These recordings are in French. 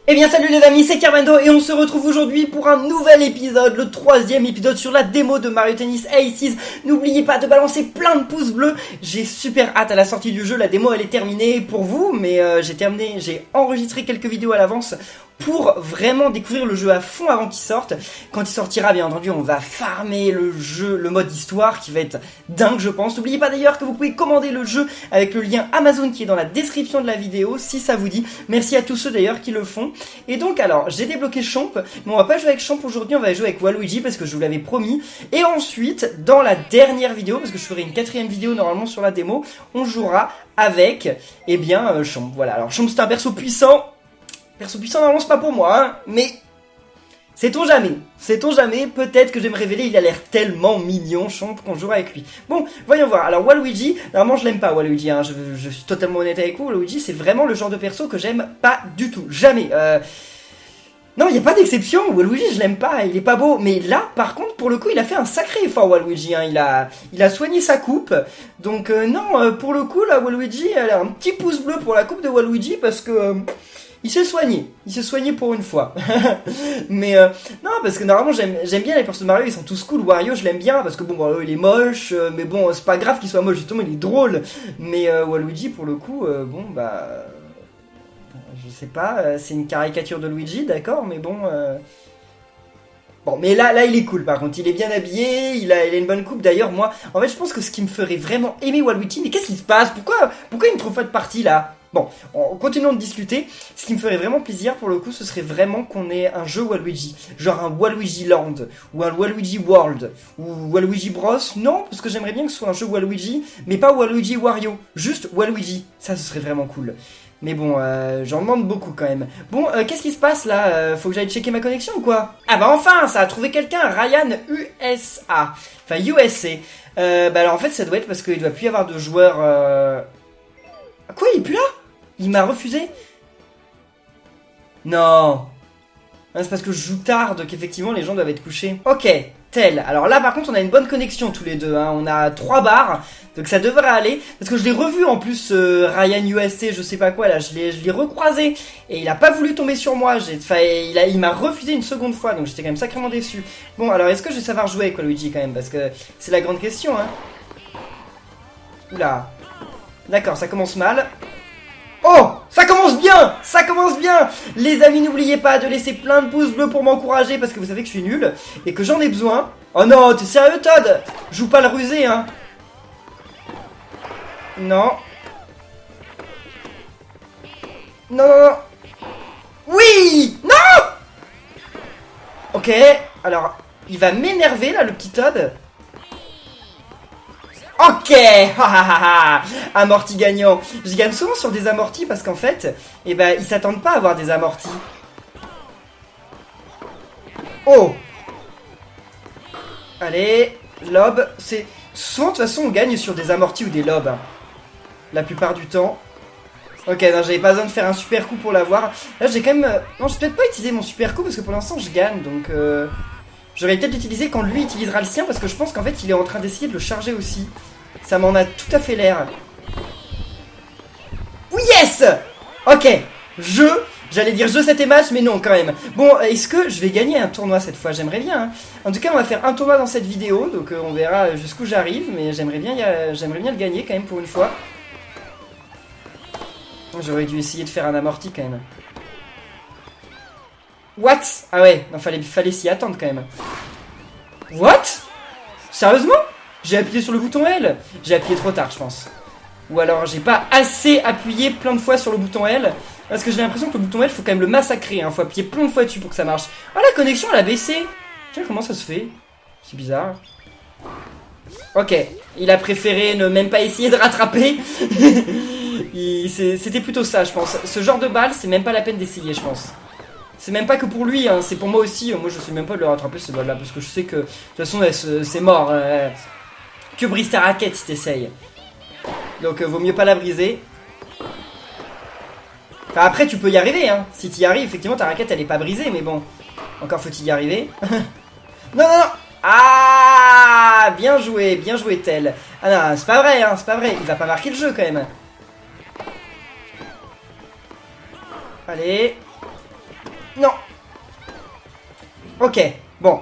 Eh bien salut les amis, c'est Carmendo et on se retrouve aujourd'hui pour un nouvel épisode, le 3e épisode sur la démo de Mario Tennis Aces. N'oubliez pas de balancer plein de pouces bleus, j'ai super hâte à la sortie du jeu, la démo elle est terminée pour vous, mais j'ai enregistré quelques vidéos à l'avance pour vraiment découvrir le jeu à fond avant qu'il sorte. Quand il sortira, bien entendu, on va farmer le jeu, le mode histoire qui va être dingue je pense. N'oubliez pas d'ailleurs que vous pouvez commander le jeu avec le lien Amazon qui est dans la description de la vidéo si ça vous dit. Merci à tous ceux d'ailleurs qui le font. Et donc alors, j'ai débloqué Champ, mais on va pas jouer avec Champ aujourd'hui, on va jouer avec Waluigi parce que je vous l'avais promis. Et ensuite, dans la dernière vidéo, parce que je ferai une 4e vidéo normalement sur la démo, on jouera avec, Champ. Voilà, alors Champ c'est un perso puissant. Perso puissant, normalement c'est pas pour moi, hein, mais sait-on jamais, peut-être que je vais me révéler, il a l'air tellement mignon, Champ, qu'on jouera avec lui. Bon, voyons voir, alors Waluigi, normalement je l'aime pas Waluigi, hein, je suis totalement honnête avec vous, Waluigi c'est vraiment le genre de perso que j'aime pas du tout, jamais. Non, il n'y a pas d'exception, Waluigi je l'aime pas, il est pas beau, mais là par contre pour le coup il a fait un sacré effort Waluigi, hein. il a soigné sa coupe, donc pour le coup là Waluigi, elle a un petit pouce bleu pour la coupe de Waluigi parce que... il s'est soigné pour une fois. Mais non, parce que normalement j'aime bien les persos de Mario, ils sont tous cool. Wario je l'aime bien parce que bon, Wario il est moche, mais bon c'est pas grave qu'il soit moche, justement il est drôle. Mais Waluigi pour le coup, je sais pas, c'est une caricature de Luigi, d'accord, mais bon... Bon, mais là il est cool par contre, il est bien habillé, il a une bonne coupe d'ailleurs, moi, en fait je pense que ce qui me ferait vraiment aimer Waluigi, mais qu'est-ce qui se passe? Pourquoi il me trouve pas de partie là? Bon, continuons de discuter. Ce qui me ferait vraiment plaisir pour le coup, ce serait vraiment qu'on ait un jeu Waluigi. Genre un Waluigi Land, ou un Waluigi World, ou Waluigi Bros. Non, parce que j'aimerais bien que ce soit un jeu Waluigi, mais pas Waluigi Wario. Juste Waluigi. Ça, ce serait vraiment cool. Mais bon, j'en demande beaucoup quand même. Bon, qu'est-ce qui se passe là? Faut que j'aille checker ma connexion ou quoi? Ah bah enfin, ça a trouvé quelqu'un, Ryan USA. Enfin, USA. Alors en fait, ça doit être parce qu'il doit plus y avoir de joueurs... Quoi, il est plus là? Il m'a refusé? Non. C'est parce que je joue tard qu'effectivement les gens doivent être couchés. Ok, tel. Alors là par contre on a une bonne connexion tous les deux, hein. On a 3 barres, donc ça devrait aller. Parce que je l'ai revu en plus, Ryan USC, je sais pas quoi là, je l'ai recroisé. Et il a pas voulu tomber sur moi, il m'a refusé une seconde fois, donc j'étais quand même sacrément déçu. Bon alors est-ce que je vais savoir jouer avec Waluigi quand même? Parce que c'est la grande question, hein. Oula. D'accord, ça commence mal. Oh, ça commence bien. Les amis, n'oubliez pas de laisser plein de pouces bleus pour m'encourager parce que vous savez que je suis nul et que j'en ai besoin. Oh non, t'es sérieux Todd? Joue pas le rusé, hein. Non. Non. Oui. Non. Ok, alors, il va m'énerver là, le petit Todd. Ok, amorti gagnant. Je gagne souvent sur des amortis parce qu'en fait, ils s'attendent pas à avoir des amortis. Oh. Allez, lob, c'est... Souvent, de toute façon, on gagne sur des amortis ou des lobes. Hein. La plupart du temps. Ok, non, j'avais pas besoin de faire un super coup pour l'avoir. Là, j'ai quand même... Non, je vais peut-être pas utiliser mon super coup parce que pour l'instant, je gagne, donc... J'aurais peut-être utilisé quand lui utilisera le sien parce que je pense qu'en fait il est en train d'essayer de le charger aussi. Ça m'en a tout à fait l'air. Oui, yes. Ok, j'allais dire jeu 7 et match mais non quand même. Bon, est-ce que je vais gagner un tournoi cette fois? J'aimerais bien, hein. En tout cas on va faire un tournoi dans cette vidéo, donc on verra jusqu'où j'arrive. Mais j'aimerais bien le gagner quand même pour une fois. J'aurais dû essayer de faire un amorti quand même. What? Ah ouais, non, fallait s'y attendre quand même. What? Sérieusement? J'ai appuyé sur le bouton L. J'ai appuyé trop tard, je pense. Ou alors j'ai pas assez appuyé plein de fois sur le bouton L. Parce que j'ai l'impression que le bouton L, faut quand même le massacrer, hein. Faut appuyer plein de fois dessus pour que ça marche. Oh, la connexion, elle a baissé. Tiens, comment ça se fait? C'est bizarre. Ok, il a préféré ne même pas essayer de rattraper. C'était plutôt ça, je pense. Ce genre de balle, c'est même pas la peine d'essayer, je pense. C'est même pas que pour lui, hein, c'est pour moi aussi. Moi je sais même pas de le rattraper ce balle là parce que je sais que de toute façon c'est mort. Que brise ta raquette si t'essayes. Donc vaut mieux pas la briser. Enfin après tu peux y arriver, hein. Si t'y arrives, effectivement ta raquette elle est pas brisée, mais bon. Encore faut-il y arriver. Non. Ah, bien joué tel. Ah non, c'est pas vrai, hein, c'est pas vrai. Il va pas marquer le jeu quand même. Allez. Non. Ok, bon.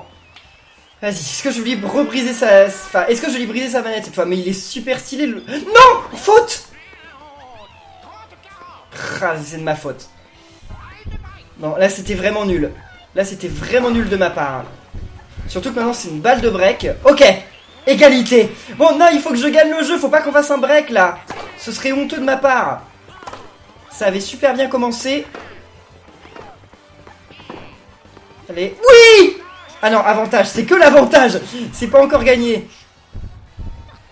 Vas-y, est-ce que je vais lui rebriser sa... Enfin, est-ce que je vais lui briser sa manette cette fois? Mais il est super stylé, le... Non! Faute! Ah, c'est de ma faute. Non, là c'était vraiment nul. Là c'était vraiment nul de ma part. Surtout que maintenant c'est une balle de break. Ok, égalité. Bon, non, il faut que je gagne le jeu, faut pas qu'on fasse un break là. Ce serait honteux de ma part. Ça avait super bien commencé. Allez, oui! Ah non, avantage, c'est que l'avantage. C'est pas encore gagné.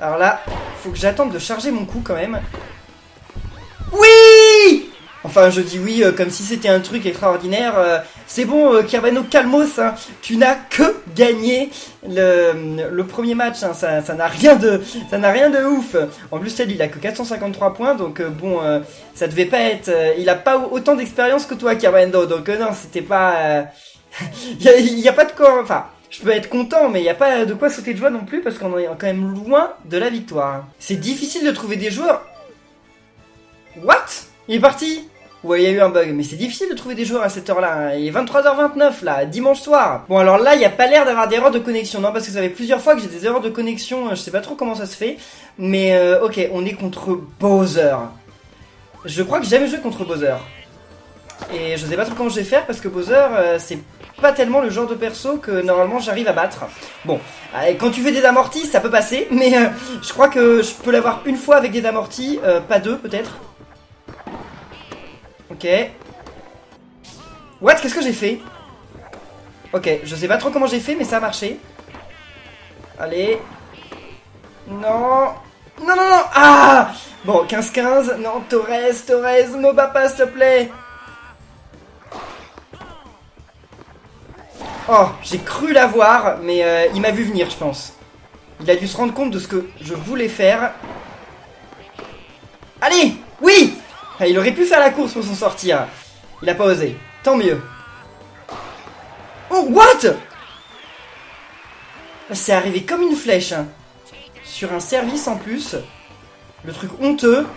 Alors là, faut que j'attende de charger mon coup quand même. Oui! Enfin, je dis oui comme si c'était un truc extraordinaire. C'est bon, Kerbano, calmos, hein. Tu n'as que gagné le premier match. Hein. Ça n'a rien de ouf. En plus, il a que 453 points, donc bon, ça devait pas être. Il a pas autant d'expérience que toi, Kerbano. Donc non, c'était pas. Il y a pas de quoi. Enfin, je peux être content, mais il n'y a pas de quoi sauter de joie non plus parce qu'on est quand même loin de la victoire. C'est difficile de trouver des joueurs. What? Il est parti? Ouais, il y a eu un bug, mais c'est difficile de trouver des joueurs à cette heure-là. Hein. Il est 23h29 là, dimanche soir. Bon, alors là, il n'y a pas l'air d'avoir d'erreurs de connexion, non, parce que ça fait plusieurs fois que j'ai des erreurs de connexion. Je sais pas trop comment ça se fait, mais ok, on est contre Bowser. Je crois que j'ai jamais joué contre Bowser. Et je sais pas trop comment je vais faire parce que Bowser, c'est pas tellement le genre de perso que normalement j'arrive à battre. Bon, quand tu fais des amortis, ça peut passer, mais je crois que je peux l'avoir une fois avec des amortis, pas deux peut-être. Ok. What? Qu'est-ce que j'ai fait? Ok, je sais pas trop comment j'ai fait, mais ça a marché. Allez. Non. Non, non, non. Ah! Bon, 15-15. Non, Torres, Moba pas, s'il te plaît. Oh, j'ai cru l'avoir, mais il m'a vu venir, je pense. Il a dû se rendre compte de ce que je voulais faire. Allez! Oui! Il aurait pu faire la course pour s'en sortir. Il a pas osé. Tant mieux. Oh, what? C'est arrivé comme une flèche. Hein. Sur un service en plus. Le truc honteux.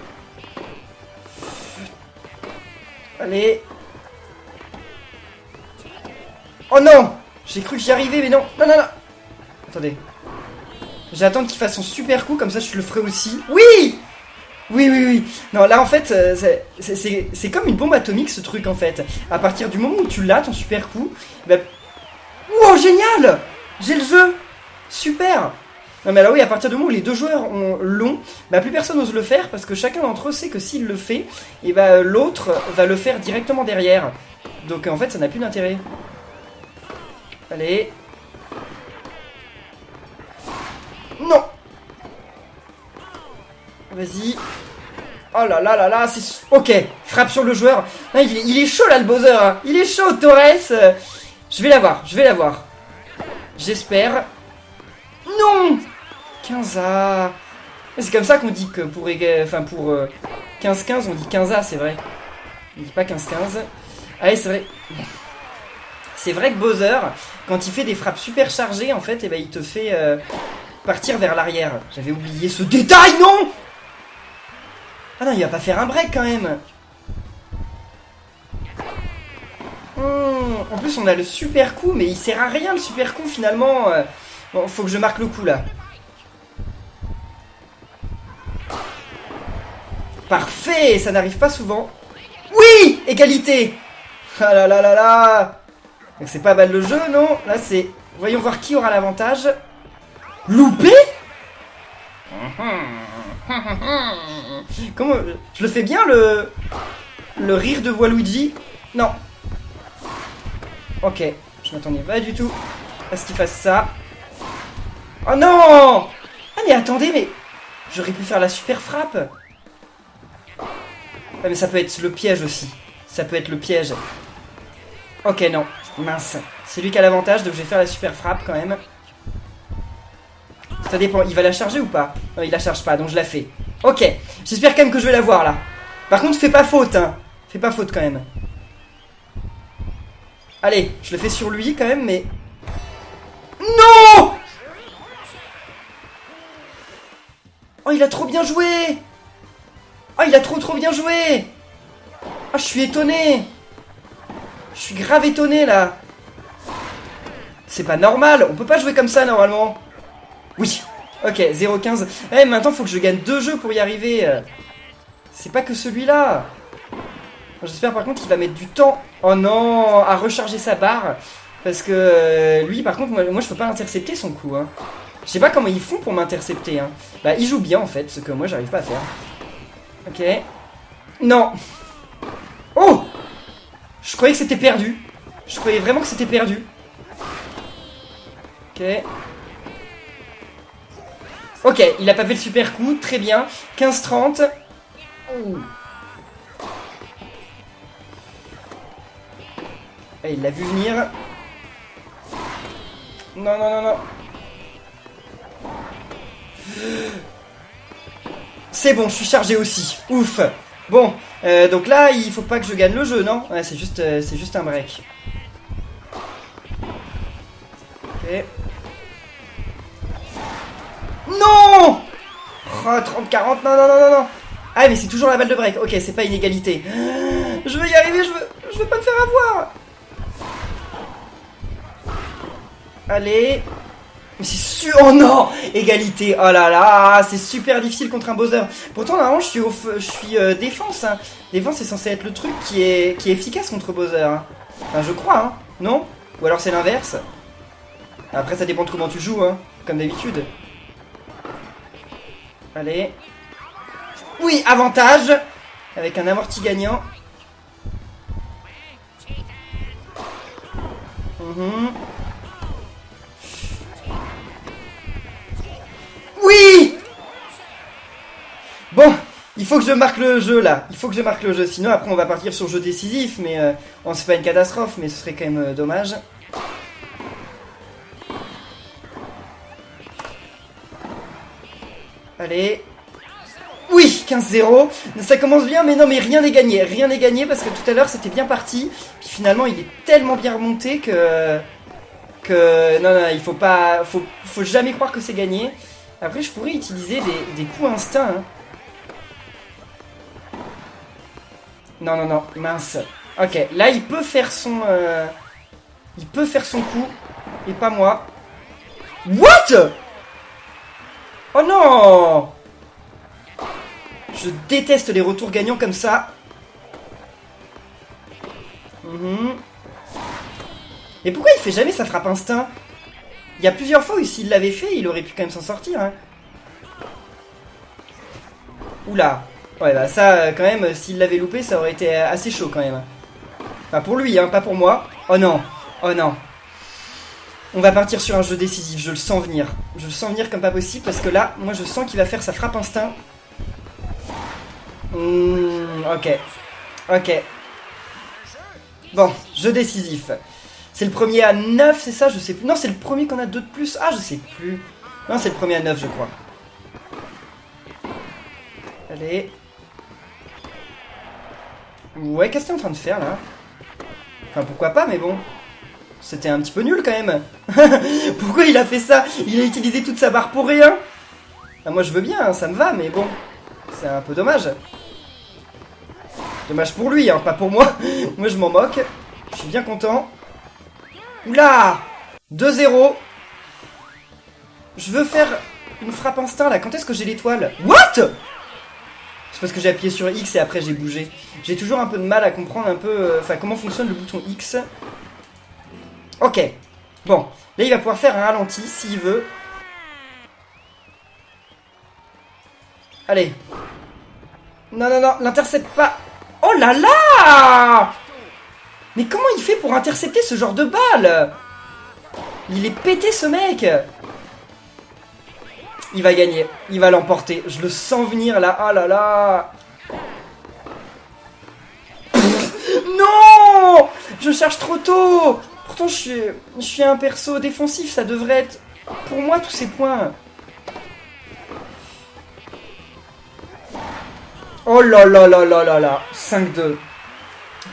Allez. Oh non! J'ai cru que j'y arrivais, mais non. Non, non, non. Attendez. J'attends qu'il fasse son super coup, comme ça je le ferai aussi. Oui! Oui, oui, oui. Non, là en fait, c'est comme une bombe atomique ce truc en fait. À partir du moment où tu l'as, ton super coup, bah... Wow, génial! J'ai le jeu! Super! Non mais alors oui, à partir du moment où les deux joueurs l'ont, bah plus personne n'ose le faire parce que chacun d'entre eux sait que s'il le fait, et bah l'autre va le faire directement derrière. Donc en fait, ça n'a plus d'intérêt. Allez. Non! Vas-y. Oh là là là là, c'est... Ok, frappe sur le joueur. Non, il est chaud là le Bowser. Hein. Il est chaud, Torres. Je vais l'avoir, je vais l'avoir. J'espère. Non! 15A. C'est comme ça qu'on dit que pour... Enfin, pour 15-15, on dit 15A, c'est vrai. On dit pas 15-15. Allez, c'est vrai. C'est vrai que Bowser, quand il fait des frappes super chargées, en fait, eh ben, il te fait partir vers l'arrière. J'avais oublié ce détail, non! Ah non, il va pas faire un break quand même. En plus, on a le super coup, mais il sert à rien le super coup finalement. Bon, faut que je marque le coup là. Parfait, ça n'arrive pas souvent. Oui, égalité. Ah là là là là. Donc c'est pas mal le jeu, non? Là c'est... Voyons voir qui aura l'avantage. Loupé? Comment... Je le fais bien le rire de Waluigi? Non. Ok, je m'attendais pas du tout à ce qu'il fasse ça. Oh non! Ah mais attendez, mais... J'aurais pu faire la super frappe. Ah mais ça peut être le piège aussi. Ça peut être le piège. Ok, non. Mince. C'est lui qui a l'avantage, donc je vais faire la super frappe quand même. Ça dépend, il va la charger ou pas? Non, il la charge pas, donc je la fais. Ok, j'espère quand même que je vais la voir là. Par contre, fais pas faute, hein. Fais pas faute quand même. Allez, je le fais sur lui quand même, mais... Non! Oh, il a trop bien joué! Oh, il a trop bien joué! Oh, je suis étonné! Je suis grave étonné là. C'est pas normal, on peut pas jouer comme ça normalement. Oui, ok, 0,15. Eh, maintenant faut que je gagne 2 jeux pour y arriver. C'est pas que celui-là. J'espère par contre qu'il va mettre du temps. Oh non, à recharger sa barre. Parce que lui par contre, moi je peux pas intercepter son coup. Hein. Je sais pas comment ils font pour m'intercepter. Hein. Bah ils jouent bien en fait, ce que moi j'arrive pas à faire. Ok. Non. Oh! Je croyais que c'était perdu. Je croyais vraiment que c'était perdu. Ok. Ok, il a pas fait le super coup, très bien. 15-30. Oh. Et il l'a vu venir. Non, non, non, non. C'est bon, je suis chargé aussi. Ouf. Bon, donc là, il faut pas que je gagne le jeu, non? Ouais, c'est juste un break. Ok. Non! Oh, 30-40, non, non, non, non, non. Ah, mais c'est toujours la balle de break. Ok, c'est pas une égalité. Je veux y arriver, je veux pas me faire avoir. Allez. Mais c'est sûr. Oh non! Égalité. Oh là là, c'est super difficile contre un Bowser. Pourtant, normalement, je suis défense. Hein. Défense, c'est censé être le truc qui est efficace contre Bowser. Hein. Enfin, je crois, hein. Non? Ou alors c'est l'inverse. Après, ça dépend de comment tu joues, hein. Comme d'habitude. Allez. Oui, avantage. Avec un amorti gagnant. Oui! Bon, il faut que je marque le jeu là. Il faut que je marque le jeu. Sinon, après, on va partir sur le jeu décisif. Mais bon, c'est pas une catastrophe, mais ce serait quand même dommage. Allez. Oui, 15-0. Ça commence bien, mais non, mais rien n'est gagné. Rien n'est gagné parce que tout à l'heure, c'était bien parti. Puis finalement, il est tellement bien remonté que... Non, non, il faut pas... Faut jamais croire que c'est gagné. Après, je pourrais utiliser des coups instincts. Hein. Non, non, non, mince. Ok, là, il peut faire son... Il peut faire son coup. Et pas moi. What? Oh non! Je déteste les retours gagnants comme ça. Et pourquoi il fait jamais sa frappe instinct? Il y a plusieurs fois où s'il l'avait fait, il aurait pu quand même s'en sortir. Hein. Oula. Ouais, bah ça, quand même, s'il l'avait loupé, ça aurait été assez chaud quand même. Enfin, pour lui, hein, pas pour moi. Oh non. Oh non. On va partir sur un jeu décisif, je le sens venir. Je le sens venir comme pas possible parce que là, moi je sens qu'il va faire sa frappe instinct. Ok. Ok. Bon, jeu décisif. C'est le premier à 9, c'est ça? Je sais plus. Non, c'est le premier qu'on a 2 de plus. Ah, je sais plus. Non, c'est le premier à 9, je crois. Allez. Ouais, qu'est-ce que t'es en train de faire là? Enfin, pourquoi pas, mais bon. C'était un petit peu nul quand même. Pourquoi il a fait ça? Il a utilisé toute sa barre pour rien. Ah, moi je veux bien, hein, ça me va, mais bon. C'est un peu dommage. Dommage pour lui, hein, pas pour moi. Moi je m'en moque. Je suis bien content. Oula! 2-0. Je veux faire une frappe instinct là. Quand est-ce que j'ai l'étoile? What? C'est parce que j'ai appuyé sur X et après j'ai bougé. J'ai toujours un peu de mal à comprendre un peu... Enfin, comment fonctionne le bouton X. Ok. Bon. Là, il va pouvoir faire un ralenti s'il veut. Allez. Non, non, non. L'intercepte pas. Oh là là! Mais comment il fait pour intercepter ce genre de balle? Il est pété, ce mec. Il va gagner. Il va l'emporter. Je le sens venir, là. Oh là là. Non! Je cherche trop tôt. Pourtant, je suis un perso défensif. Ça devrait être, pour moi, tous ces points. Oh là là là là là là. 5-2.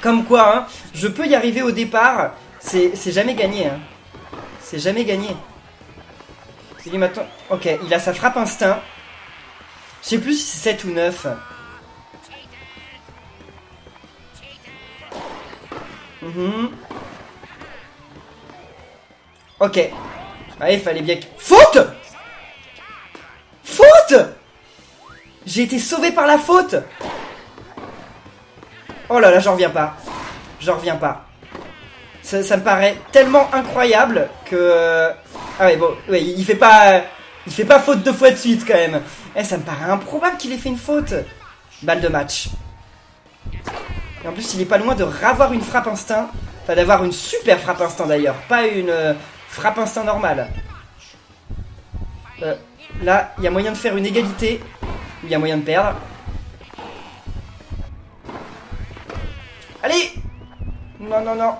Comme quoi, hein, je peux y arriver au départ. C'est jamais gagné. Hein. C'est jamais gagné. Il maintenant... Ok, il a sa frappe instinct. Je sais plus si c'est 7 ou 9. Mhm. Ok. Ouais, il fallait bien que... Faute! Faute! J'ai été sauvé par la faute! Oh là là, j'en reviens pas. J'en reviens pas. Ça me paraît tellement incroyable que... Ah ouais, bon, ouais, il fait pas faute 2 fois de suite quand même. Eh, ça me paraît improbable qu'il ait fait une faute. Balle de match. Et en plus, il est pas loin de ravoir une frappe instinct. Enfin, d'avoir une super frappe instinct d'ailleurs. Pas une frappe instinct normale. Là, il y a moyen de faire une égalité. Il y a moyen de perdre. Allez! Non, non, non.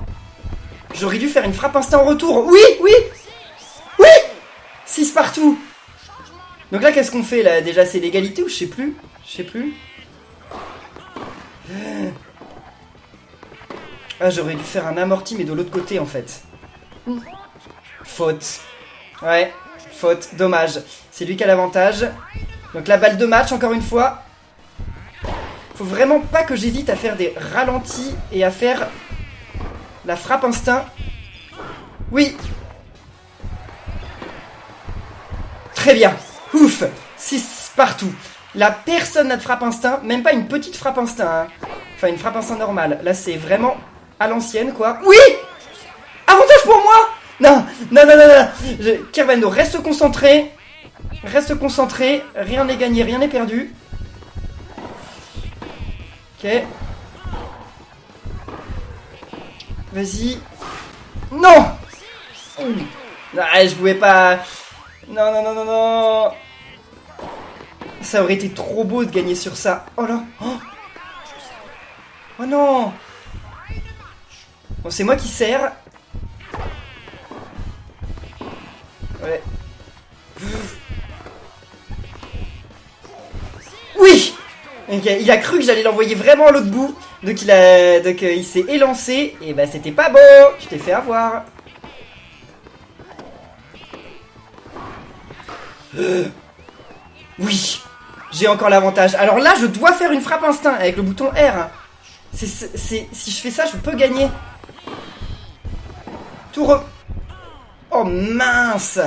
J'aurais dû faire une frappe instinct en retour. Oui, oui! Oui! 6 partout. Donc là, qu'est-ce qu'on fait là? Déjà, c'est l'égalité ou je sais plus? Je sais plus. Ah, j'aurais dû faire un amorti, mais de l'autre côté en fait. Faute. Ouais, faute. Dommage. C'est lui qui a l'avantage. Donc la balle de match, encore une fois. Faut vraiment pas que j'hésite à faire des ralentis et à faire la frappe instinct. Oui. Très bien. Ouf. 6 partout. Là, personne n'a de frappe instinct. Même pas une petite frappe instinct. Hein. Enfin, une frappe instinct normale. Là, c'est vraiment à l'ancienne, quoi. Oui. Avantage pour moi. Non, non, non, non, non. Kerbendo, reste concentré. Reste concentré. Rien n'est gagné, rien n'est perdu. Ok. Vas-y. Non. Ah, je pouvais pas... Non, non, non, non, non. Ça aurait été trop beau de gagner sur ça. Oh là. Oh, oh non. Bon, c'est moi qui sers. Ouais. Oui. Okay. Il a cru que j'allais l'envoyer vraiment à l'autre bout. Donc il s'est élancé. Et bah c'était pas beau. Tu t'es fait avoir. Oui. J'ai encore l'avantage. Alors là, je dois faire une frappe instinct avec le bouton R. Si je fais ça, je peux gagner. Oh mince.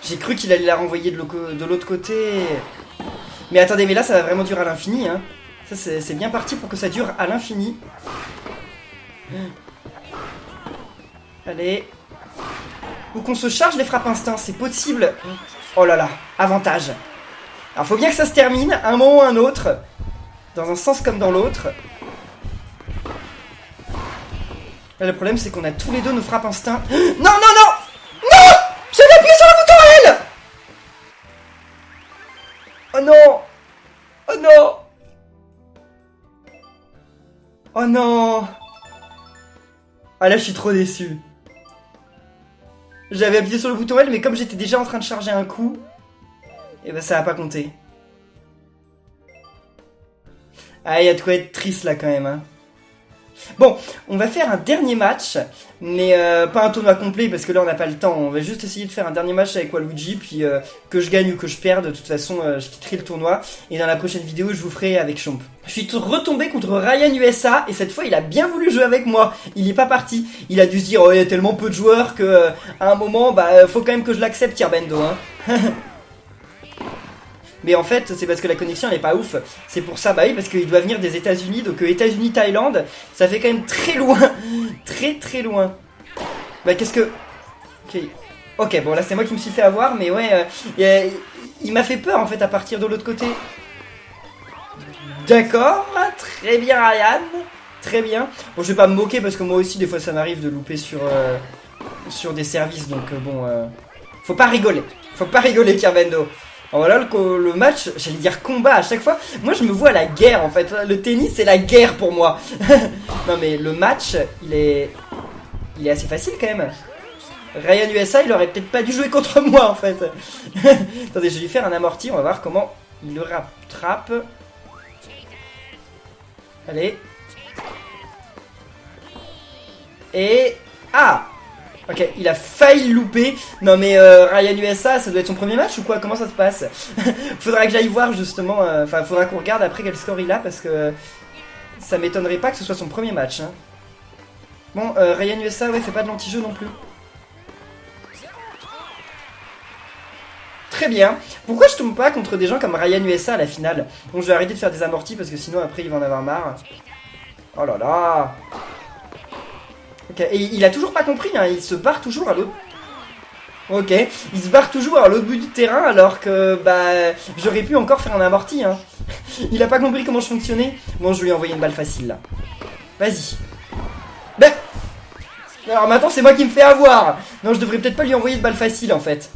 J'ai cru qu'il allait la renvoyer de l'autre côté. Mais attendez, mais là, ça va vraiment durer à l'infini. Hein. Ça, c'est bien parti pour que ça dure à l'infini. Allez. Ou qu'on se charge les frappes instinct, c'est possible. Oh là là, avantage. Alors faut bien que ça se termine, un moment ou un autre. Dans un sens comme dans l'autre. Le problème c'est qu'on a tous les deux nos frappes instinct. Non, non, non. Non. J'avais appuyé sur le bouton L. Oh non. Oh non. Oh non. Ah là je suis trop déçu. J'avais appuyé sur le bouton L mais comme j'étais déjà en train de charger un coup, et ben ça a pas compté. Ah, il y a de quoi être triste là quand même. Hein. Bon, on va faire un dernier match, mais pas un tournoi complet parce que là on n'a pas le temps. On va juste essayer de faire un dernier match avec Waluigi, puis que je gagne ou que je perde, de toute façon je quitterai le tournoi. Et dans la prochaine vidéo je vous ferai avec Chomp. Je suis retombé contre Ryan USA et cette fois il a bien voulu jouer avec moi. Il est pas parti. Il a dû se dire oh il y a tellement peu de joueurs que à un moment bah faut quand même que je l'accepte Kerbendo. Hein. Mais en fait, c'est parce que la connexion elle est pas ouf. C'est pour ça, bah oui, parce qu'il doit venir des États-Unis. Donc États-Unis-Thaïlande, ça fait quand même très loin. Très très loin. Bah qu'est-ce que... Ok, bon là c'est moi qui me suis fait avoir. Mais ouais, il m'a fait peur en fait à partir de l'autre côté. D'accord, très bien Ryan. Très bien. Bon je vais pas me moquer parce que moi aussi des fois ça m'arrive de louper sur des services. Donc bon, faut pas rigoler. Faut pas rigoler Kerbendo. Alors voilà le match, j'allais dire combat à chaque fois. Moi je me vois à la guerre en fait. Le tennis c'est la guerre pour moi. Non mais le match il est assez facile quand même. Ryan USA il aurait peut-être pas dû jouer contre moi en fait. Attendez je vais lui faire un amorti, on va voir comment il le rattrape. Allez. Et... Ah. Ok, il a failli louper. Non mais Ryan USA, ça doit être son premier match ou quoi? Comment ça se passe? Faudra que j'aille voir justement. Enfin, faudra qu'on regarde après quel score il a parce que ça m'étonnerait pas que ce soit son premier match. Hein. Bon, Ryan USA, ouais, fait pas de l'anti-jeu non plus. Très bien. Pourquoi je tombe pas contre des gens comme Ryan USA à la finale? Bon, je vais arrêter de faire des amortis parce que sinon après il va en avoir marre. Oh là là. Ok, et il a toujours pas compris, hein, il se barre toujours à l'autre. Ok, il se barre toujours à l'autre bout du terrain alors que bah j'aurais pu encore faire un amorti. Hein. Il a pas compris comment je fonctionnais. Bon, je lui ai envoyé une balle facile là. Vas-y. Ben. Alors maintenant c'est moi qui me fais avoir. Non, je devrais peut-être pas lui envoyer de balle facile en fait.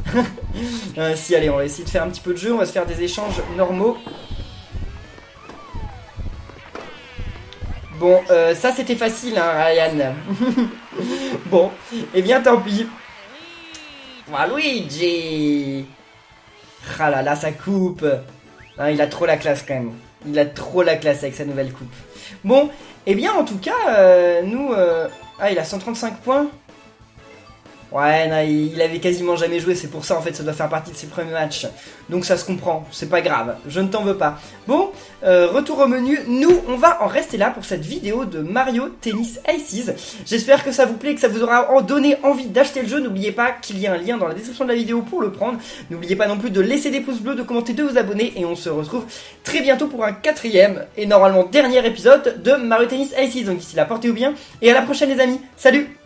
Si, allez, on va essayer de faire un petit peu de jeu. On va se faire des échanges normaux. Bon, ça c'était facile, hein, Ryan. Bon, eh bien tant pis. Luigi. Ah là là, sa coupe. Hein, il a trop la classe quand même. Il a trop la classe avec sa nouvelle coupe. Bon, eh bien en tout cas, nous... Ah, il a 135 points. Ouais, non, il avait quasiment jamais joué, c'est pour ça en fait, ça doit faire partie de ses premiers matchs. Donc ça se comprend, c'est pas grave, je ne t'en veux pas. Bon, retour au menu, nous on va en rester là pour cette vidéo de Mario Tennis Aces. J'espère que ça vous plaît, que ça vous aura donné envie d'acheter le jeu. N'oubliez pas qu'il y a un lien dans la description de la vidéo pour le prendre. N'oubliez pas non plus de laisser des pouces bleus, de commenter, de vous abonner. Et on se retrouve très bientôt pour un 4e et normalement dernier épisode de Mario Tennis Aces. Donc d'ici là, portez-vous bien et à la prochaine les amis, salut!